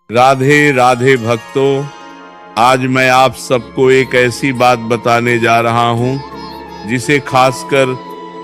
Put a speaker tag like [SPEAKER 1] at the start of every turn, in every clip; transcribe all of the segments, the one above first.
[SPEAKER 1] राधे राधे भक्तों, आज मैं आप सबको एक ऐसी बात बताने जा रहा हूं जिसे खासकर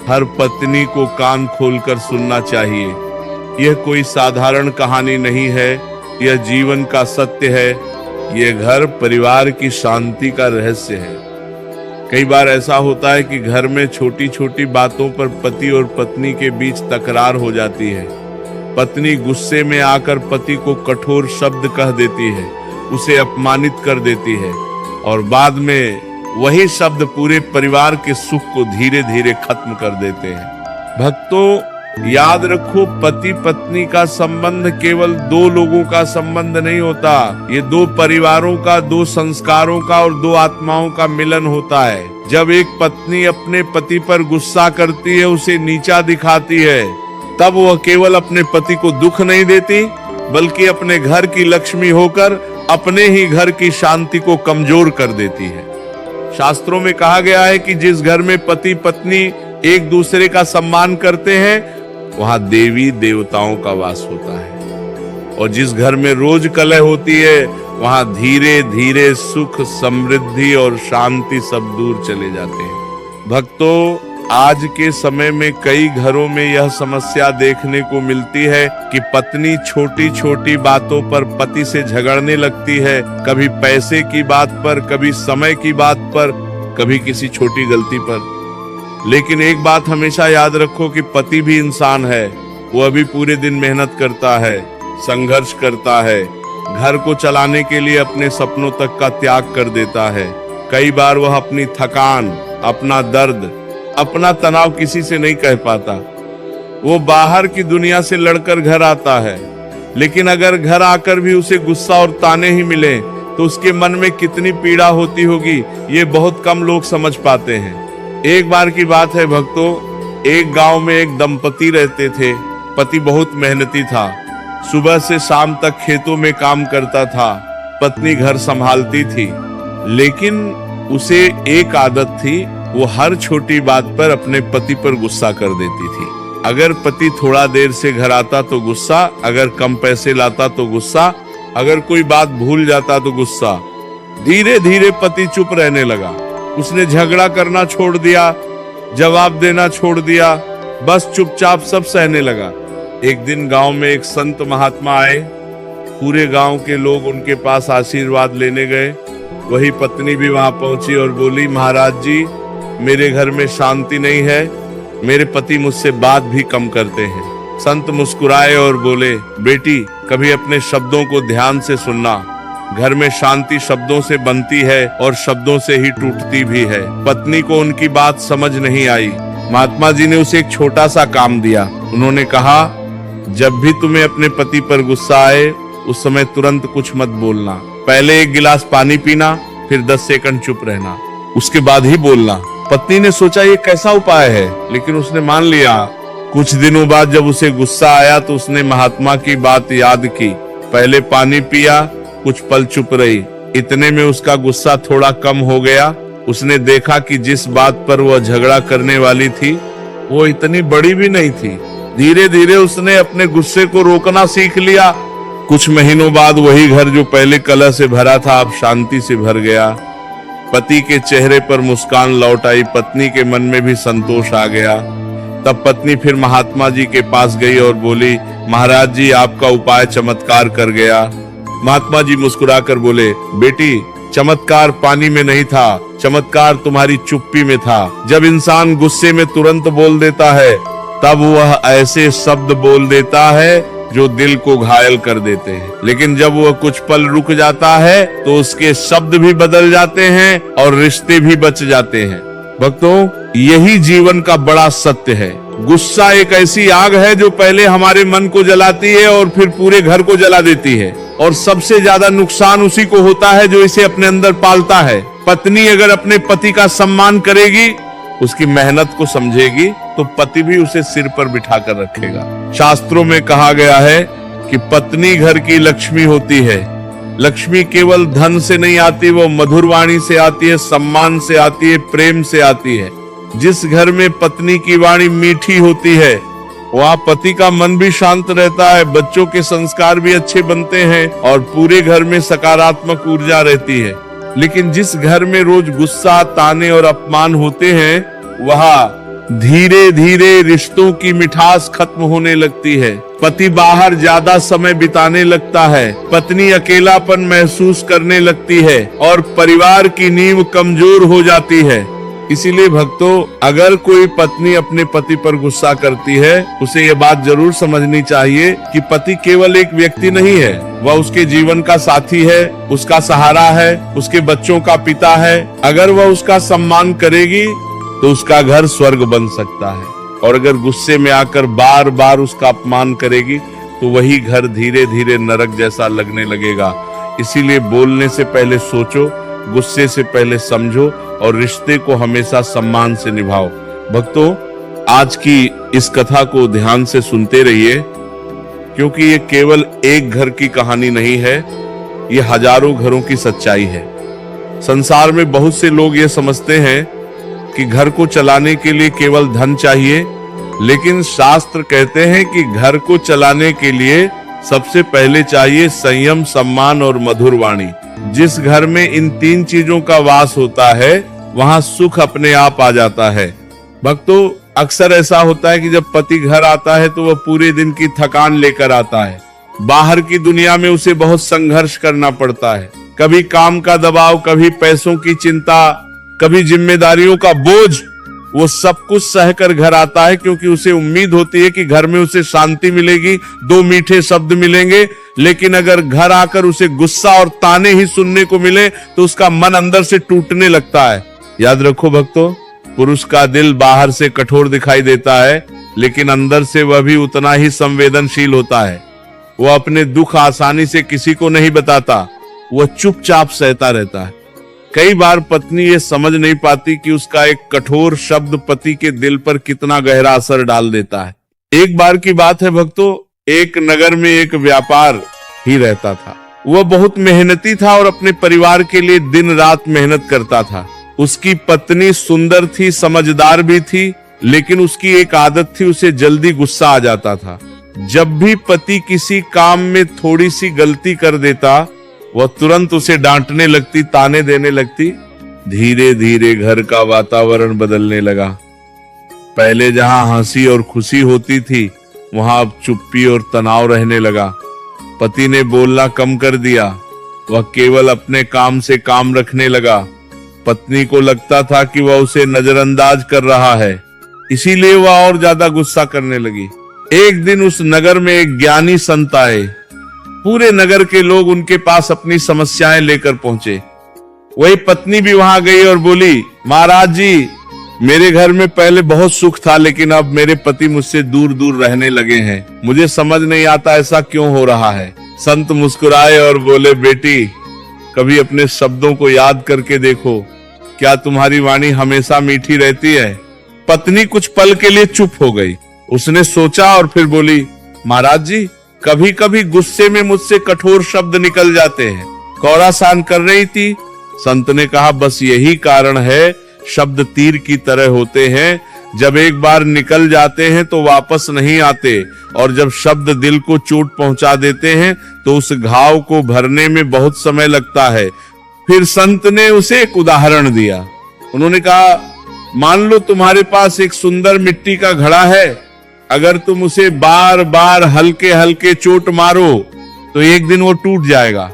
[SPEAKER 1] हर पत्नी को कान खोलकर सुनना चाहिए। यह कोई साधारण कहानी नहीं है, यह जीवन का सत्य है। यह घर परिवार की शांति का रहस्य है। कई बार ऐसा होता है कि घर में छोटी छोटी बातों पर पति और पत्नी के बीच तकरार हो जाती है। पत्नी गुस्से में आकर पति को कठोर शब्द कह देती है, उसे अपमानित कर देती है और बाद में वही शब्द पूरे परिवार के सुख को धीरे धीरे खत्म कर देते हैं। भक्तों, याद रखो, पति पत्नी का संबंध केवल दो लोगों का संबंध नहीं होता। ये दो परिवारों का, दो संस्कारों का और दो आत्माओं का मिलन होता है। जब एक पत्नी अपने पति पर गुस्सा करती है, उसे नीचा दिखाती है, तब वह केवल अपने पति को दुख नहीं देती, बल्कि अपने घर की लक्ष्मी होकर अपने ही घर की शांति को कमजोर कर देती है। शास्त्रों में कहा गया है कि जिस घर में पति पत्नी एक दूसरे का सम्मान करते हैं, वहां देवी देवताओं का वास होता है। और जिस घर में रोज कलह होती है, वहां धीरे धीरे सुख, समृद्धि और शांति सब दूर चले जाते हैं। भक्तों, आज के समय में कई घरों में यह समस्या देखने को मिलती है कि पत्नी छोटी छोटी बातों पर पति से झगड़ने लगती है। कभी पैसे की बात पर, कभी समय की बात पर, कभी किसी छोटी गलती पर। लेकिन एक बात हमेशा याद रखो कि पति भी इंसान है। वो अभी पूरे दिन मेहनत करता है, संघर्ष करता है, घर को चलाने के लिए अपने सपनों तक का त्याग कर देता है। कई बार वह अपनी थकान, अपना दर्द, अपना तनाव किसी से नहीं कह पाता। वो बाहर की दुनिया से लड़कर घर आता है, लेकिन अगर घर आकर भी उसे गुस्सा और ताने ही मिले तो उसके मन में कितनी पीड़ा होती होगी, ये बहुत कम लोग समझ पाते हैं। एक बार की बात है भक्तों, एक गांव में एक दंपति रहते थे। पति बहुत मेहनती था, सुबह से शाम तक खेतों में काम करता था। पत्नी घर संभालती थी, लेकिन उसे एक आदत थी, वो हर छोटी बात पर अपने पति पर गुस्सा कर देती थी। अगर पति थोड़ा देर से घर आता तो गुस्सा, अगर कम पैसे लाता तो गुस्सा, अगर कोई बात भूल जाता तो गुस्सा। धीरे धीरे पति चुप रहने लगा। उसने झगड़ा करना छोड़ दिया, जवाब देना छोड़ दिया, बस चुपचाप सब सहने लगा। एक दिन गांव में एक संत महात्मा आए। पूरे गांव के लोग उनके पास आशीर्वाद लेने गए। वही पत्नी भी वहां पहुंची और बोली, महाराज जी, मेरे घर में शांति नहीं है, मेरे पति मुझसे बात भी कम करते हैं। संत मुस्कुराए और बोले, बेटी, कभी अपने शब्दों को ध्यान से सुनना। घर में शांति शब्दों से बनती है और शब्दों से ही टूटती भी है। पत्नी को उनकी बात समझ नहीं आई। महात्मा जी ने उसे एक छोटा सा काम दिया। उन्होंने कहा, जब भी तुम्हें अपने पति पर गुस्सा आए, उस समय तुरंत कुछ मत बोलना। पहले एक गिलास पानी पीना, फिर 10 सेकंड चुप रहना, उसके बाद ही बोलना। पत्नी ने सोचा ये कैसा उपाय है, लेकिन उसने मान लिया। कुछ दिनों बाद जब उसे गुस्सा आया तो उसने महात्मा की बात याद की। पहले पानी पिया, कुछ पल चुप रही। इतने में उसका गुस्सा थोड़ा कम हो गया। उसने देखा कि जिस बात पर वह झगड़ा करने वाली थी, वो इतनी बड़ी भी नहीं थी। धीरे धीरे उसने अपने गुस्से को रोकना सीख लिया। कुछ महीनों बाद वही घर जो पहले कलह से भरा था, अब शांति से भर गया। पति के चेहरे पर मुस्कान लौट आई, पत्नी के मन में भी संतोष आ गया। तब पत्नी फिर महात्मा जी के पास गई और बोली, महाराज जी, आपका उपाय चमत्कार कर गया। महात्मा जी मुस्कुराकर बोले, बेटी, चमत्कार पानी में नहीं था, चमत्कार तुम्हारी चुप्पी में था। जब इंसान गुस्से में तुरंत बोल देता है, तब वह ऐसे शब्द बोल देता है जो दिल को घायल कर देते हैं। लेकिन जब वह कुछ पल रुक जाता है तो उसके शब्द भी बदल जाते हैं और रिश्ते भी बच जाते हैं। भक्तों, यही जीवन का बड़ा सत्य है। गुस्सा एक ऐसी आग है जो पहले हमारे मन को जलाती है और फिर पूरे घर को जला देती है। और सबसे ज्यादा नुकसान उसी को होता है जो इसे अपने अंदर पालता है। पत्नी अगर अपने पति का सम्मान करेगी, उसकी मेहनत को समझेगी, तो पति भी उसे सिर पर बिठाकर रखेगा। शास्त्रों में कहा गया है कि पत्नी घर की लक्ष्मी होती है। लक्ष्मी केवल धन से नहीं आती, वो मधुर वाणी से आती है, सम्मान से आती है, प्रेम से आती है। जिस घर में पत्नी की वाणी मीठी होती है, वहाँ पति का मन भी शांत रहता है, बच्चों के संस्कार भी अच्छे बनते हैं और पूरे घर में सकारात्मक ऊर्जा रहती है। लेकिन जिस घर में रोज गुस्सा, ताने और अपमान होते हैं, वहाँ धीरे धीरे रिश्तों की मिठास खत्म होने लगती है। पति बाहर ज्यादा समय बिताने लगता है, पत्नी अकेलापन महसूस करने लगती है और परिवार की नींव कमजोर हो जाती है। इसीलिए भक्तों, अगर कोई पत्नी अपने पति पर गुस्सा करती है, उसे ये बात जरूर समझनी चाहिए कि पति केवल एक व्यक्ति नहीं है, वह उसके जीवन का साथी है, उसका सहारा है, उसके बच्चों का पिता है। अगर वह उसका सम्मान करेगी तो उसका घर स्वर्ग बन सकता है, और अगर गुस्से में आकर बार बार उसका अपमान करेगी तो वही घर धीरे धीरे नरक जैसा लगने लगेगा। इसीलिए बोलने से पहले सोचो, गुस्से से पहले समझो और रिश्ते को हमेशा सम्मान से निभाओ। भक्तों, आज की इस कथा को ध्यान से सुनते रहिए, क्योंकि ये केवल एक घर की कहानी नहीं है, ये हजारों घरों की सच्चाई है। संसार में बहुत से लोग ये समझते हैं कि घर को चलाने के लिए केवल धन चाहिए, लेकिन शास्त्र कहते हैं कि घर को चलाने के लिए सबसे पहले चाहिए संयम, सम्मान और मधुर वाणी। जिस घर में इन तीन चीजों का वास होता है, वहां सुख अपने आप आ जाता है। भक्तों, अक्सर ऐसा होता है कि जब पति घर आता है तो वह पूरे दिन की थकान लेकर आता है। बाहर की दुनिया में उसे बहुत संघर्ष करना पड़ता है, कभी काम का दबाव, कभी पैसों की चिंता, कभी जिम्मेदारियों का बोझ। वो सब कुछ सहकर घर आता है, क्योंकि उसे उम्मीद होती है कि घर में उसे शांति मिलेगी, दो मीठे शब्द मिलेंगे। लेकिन अगर घर आकर उसे गुस्सा और ताने ही सुनने को मिले तो उसका मन अंदर से टूटने लगता है। याद रखो भक्तों, पुरुष का दिल बाहर से कठोर दिखाई देता है, लेकिन अंदर से वह भी उतना ही संवेदनशील होता है। वह अपने दुख आसानी से किसी को नहीं बताता, वह चुपचाप सहता रहता है। कई बार पत्नी ये समझ नहीं पाती कि उसका एक कठोर शब्द पति के दिल पर कितना गहरा असर डाल देता है। एक बार की बात है भक्तों, एक नगर में एक व्यापार ही रहता था। वह बहुत मेहनती था और अपने परिवार के लिए दिन रात मेहनत करता था। उसकी पत्नी सुंदर थी, समझदार भी थी, लेकिन उसकी एक आदत थी, उसे जल्दी गुस्सा आ जाता था। जब भी पति किसी काम में थोड़ी सी गलती कर देता, वह तुरंत उसे डांटने लगती, ताने देने लगती। धीरे धीरे घर का वातावरण बदलने लगा। पहले जहां हंसी और खुशी होती थी, वहां अब चुप्पी और तनाव रहने लगा। पति ने बोलना कम कर दिया, वह केवल अपने काम से काम रखने लगा। पत्नी को लगता था कि वह उसे नजरअंदाज कर रहा है, इसीलिए वह और ज्यादा गुस्सा करने लगी। एक दिन उस नगर में एक ज्ञानी संत आए। पूरे नगर के लोग उनके पास अपनी समस्याएं लेकर पहुंचे। वही पत्नी भी वहां गई और बोली, महाराज जी, मेरे घर में पहले बहुत सुख था, लेकिन अब मेरे पति मुझसे दूर दूर रहने लगे हैं। मुझे समझ नहीं आता ऐसा क्यों हो रहा है। संत मुस्कुराए और बोले, बेटी, कभी अपने शब्दों को याद करके देखो, क्या तुम्हारी वाणी हमेशा मीठी रहती है? पत्नी कुछ पल के लिए चुप हो गई। उसने सोचा और फिर बोली, महाराज जी, कभी कभी गुस्से में मुझसे कठोर शब्द निकल जाते हैं। कौड़ा सान कर रही थी। संत ने कहा, बस यही कारण है, शब्द तीर की तरह होते हैं, जब एक बार निकल जाते हैं तो वापस नहीं आते, और जब शब्द दिल को चोट पहुंचा देते हैं तो उस घाव को भरने में बहुत समय लगता है। फिर संत ने उसे एक उदाहरण दिया। उन्होंने कहा, मान लो तुम्हारे पास एक सुंदर मिट्टी का घड़ा है, अगर तुम उसे बार बार हल्के हल्के चोट मारो तो एक दिन वो टूट जाएगा।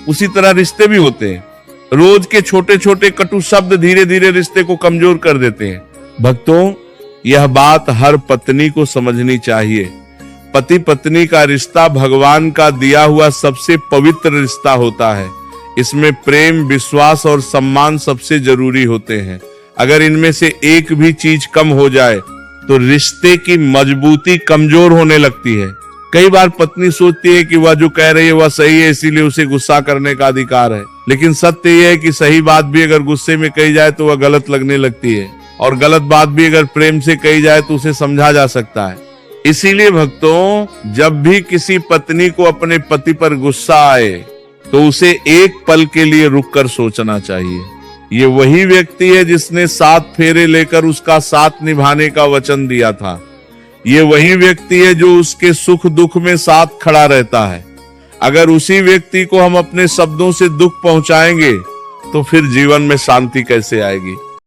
[SPEAKER 1] उसी तरह रिश्ते भी होते हैं, रोज के छोटे छोटे कटु शब्द धीरे धीरे रिश्ते को कमजोर कर देते हैं। भक्तों, यह बात हर पत्नी को समझनी चाहिए। पति पत्नी का रिश्ता भगवान का दिया हुआ सबसे पवित्र रिश्ता होता है। इसमें प्रेम, विश्वास और सम्मान सबसे जरूरी होते हैं। अगर इनमें से एक भी चीज कम हो जाए तो रिश्ते की मजबूती कमजोर होने लगती है। कई बार पत्नी सोचती है कि वह जो कह रही है वह सही है, इसीलिए उसे गुस्सा करने का अधिकार है। लेकिन सत्य यह है कि सही बात भी अगर गुस्से में कही जाए तो वह गलत लगने लगती है, और गलत बात भी अगर प्रेम से कही जाए तो उसे समझा जा सकता है। इसीलिए भक्तों, जब भी किसी पत्नी को अपने पति पर गुस्सा आए तो उसे एक पल के लिए रुककर सोचना चाहिए। ये वही व्यक्ति है जिसने 7 फेरे लेकर उसका साथ निभाने का वचन दिया था। ये वही व्यक्ति है जो उसके सुख दुख में साथ खड़ा रहता है। अगर उसी व्यक्ति को हम अपने शब्दों से दुख पहुंचाएंगे तो फिर जीवन में शांति कैसे आएगी।